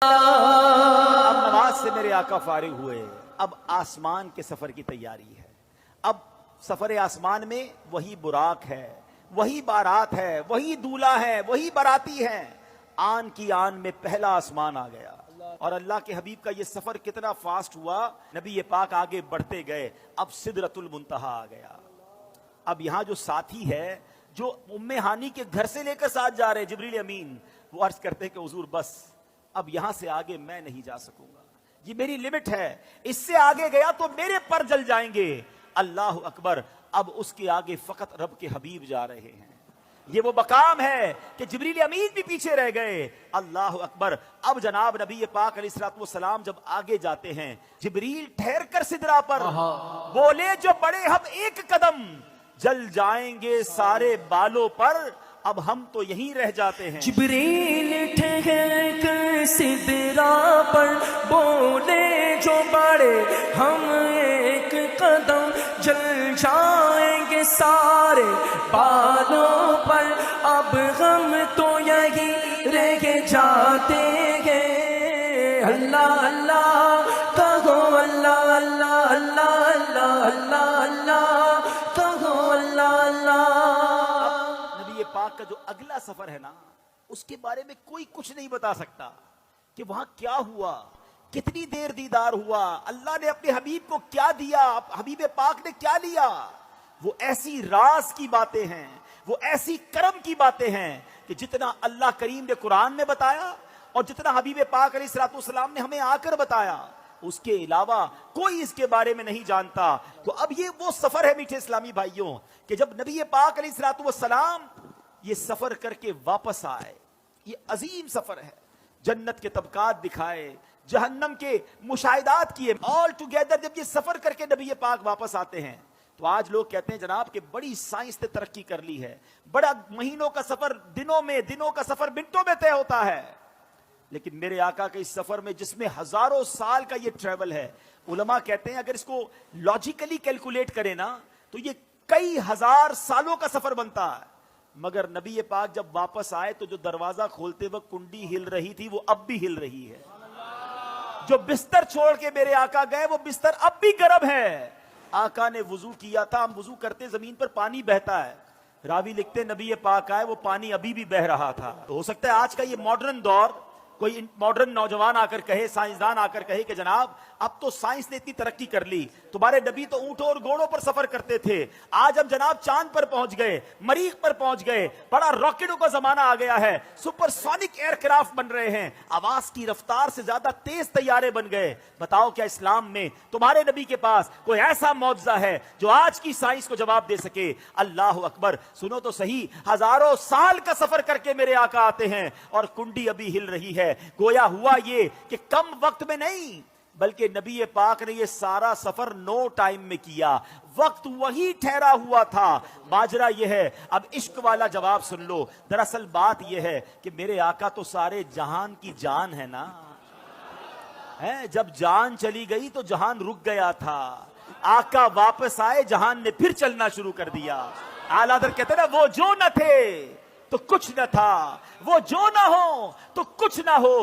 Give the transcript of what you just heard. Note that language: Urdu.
اب نماز سے میرے آقا فارغ ہوئے، اب آسمان کے سفر کی تیاری ہے۔ اب سفر آسمان میں وہی براق ہے، وہی بارات ہے، وہی دولہا ہے، وہی باراتی ہے۔ آن کی آن میں پہلا آسمان آ گیا، اور اللہ کے حبیب کا یہ سفر کتنا فاسٹ ہوا، نبی پاک آگے بڑھتے گئے، اب سدرۃ المنتہا آ گیا۔ اب یہاں جو ساتھی ہے، جو ام ہانی کے گھر سے لے کر ساتھ جا رہے جبریل امین، وہ عرض کرتے ہیں کہ حضور بس اب یہاں سے آگے میں نہیں جا سکوں گا، یہ میری لمٹ ہے، اس سے آگے گیا تو میرے پر جل جائیں گے۔ اللہ اکبر، اب اس کے آگے فقط رب کے حبیب جا رہے ہیں۔ یہ وہ مقام ہے کہ جبریل امین بھی پیچھے رہ گئے۔ اللہ اکبر، اب جناب نبی پاک علیہ الصلوۃ والسلام جب آگے جاتے ہیں، جبریل ٹھہر کر سدرا پر بولے جو بڑے ہم ایک قدم، جل جائیں گے سارے بالوں پر، اب ہم تو یہیں رہ جاتے ہیں۔ جبریل ٹھہر کر سدرا پر بولے جو بڑے ہم ایک قدم، جل جائیں گے سارے بالوں پر، اب ہم تو یہیں رہ جاتے ہیں۔ اللہ اللہ کہو، اللہ اللہ اللہ اللہ اللہ اللہ کہو، اللہ اللہ۔ نبی پاک کا جو اگلا سفر ہے نا، اس کے بارے میں کوئی کچھ نہیں بتا سکتا کہ وہاں کیا ہوا، کتنی دیر دیدار ہوا، اللہ نے اپنے حبیب کو کیا دیا، حبیب پاک نے کیا لیا۔ وہ ایسی راز کی باتیں ہیں، وہ ایسی کرم کی باتیں ہیں کہ جتنا اللہ کریم نے قرآن میں بتایا اور جتنا حبیب پاک علیہ الصلوۃ والسلام نے ہمیں آ کر بتایا، اس کے علاوہ کوئی اس کے بارے میں نہیں جانتا۔ تو اب یہ وہ سفر ہے میٹھے اسلامی بھائیوں کہ جب نبی پاک علیہ الصلوۃ والسلام یہ سفر کر کے واپس آئے، یہ عظیم سفر ہے، جنت کے طبقات دکھائے، جہنم کے مشاہدات کیے، آل ٹوگیدر جب یہ سفر کر کے نبی پاک واپس آتے ہیں تو آج لوگ کہتے ہیں جناب کہ بڑی سائنس نے ترقی کر لی ہے، بڑا مہینوں کا سفر دنوں میں، دنوں کا سفر منٹوں میں طے ہوتا ہے۔ لیکن میرے آقا کے اس سفر میں جس میں ہزاروں سال کا یہ ٹریول ہے، علماء کہتے ہیں اگر اس کو لاجیکلی کیلکولیٹ کریں نا تو یہ کئی ہزار سالوں کا سفر بنتا ہے۔ مگر نبی پاک جب واپس آئے تو جو دروازہ کھولتے وقت کنڈی ہل رہی تھی وہ اب بھی ہل رہی ہے، جو بستر چھوڑ کے میرے آقا گئے وہ بستر اب بھی گرم ہے۔ آقا نے وضو کیا تھا، ہم وضو کرتے زمین پر پانی بہتا ہے، راوی لکھتے نبی پاک آئے وہ پانی ابھی بھی بہ رہا تھا۔ تو ہو سکتا ہے آج کا یہ ماڈرن دور کوئی ماڈرن نوجوان آ کر کہے، سائنسدان آ کر کہے کہ جناب اب تو سائنس نے اتنی ترقی کر لی، تمہارے نبی تو اونٹوں اور گھوڑوں پر سفر کرتے تھے، آج ہم جناب چاند پر پہنچ گئے، مریخ پر پہنچ گئے، بڑا راکٹوں کا زمانہ آ گیا ہے، سپر سونک ایئر کرافٹ بن رہے ہیں، آواز کی رفتار سے زیادہ تیز طیارے بن گئے۔ بتاؤ کیا اسلام میں تمہارے نبی کے پاس کوئی ایسا معجزہ ہے جو آج کی سائنس کو جواب دے سکے؟ اللہ اکبر، سنو تو صحیح، ہزاروں سال کا سفر کر کے میرے آقا آتے ہیں اور کنڈی ابھی ہل رہی ہے۔ گویا ہوا یہ کہ کم وقت میں نہیں بلکہ نبی پاک نے یہ سارا سفر نو ٹائم میں کیا، وقت وہی ٹھہرا ہوا تھا۔ ماجرا یہ ہے، اب عشق والا جواب سن لو، دراصل بات یہ ہے کہ میرے آقا تو سارے جہان کی جان ہے نا، جب جان چلی گئی تو جہان رک گیا تھا، آقا واپس آئے جہان نے پھر چلنا شروع کر دیا۔ اعلیٰ حضرت کہتے ہیں نا، وہ جو نہ تھے تو کچھ نہ تھا، وہ جو نہ ہو تو کچھ نہ ہو۔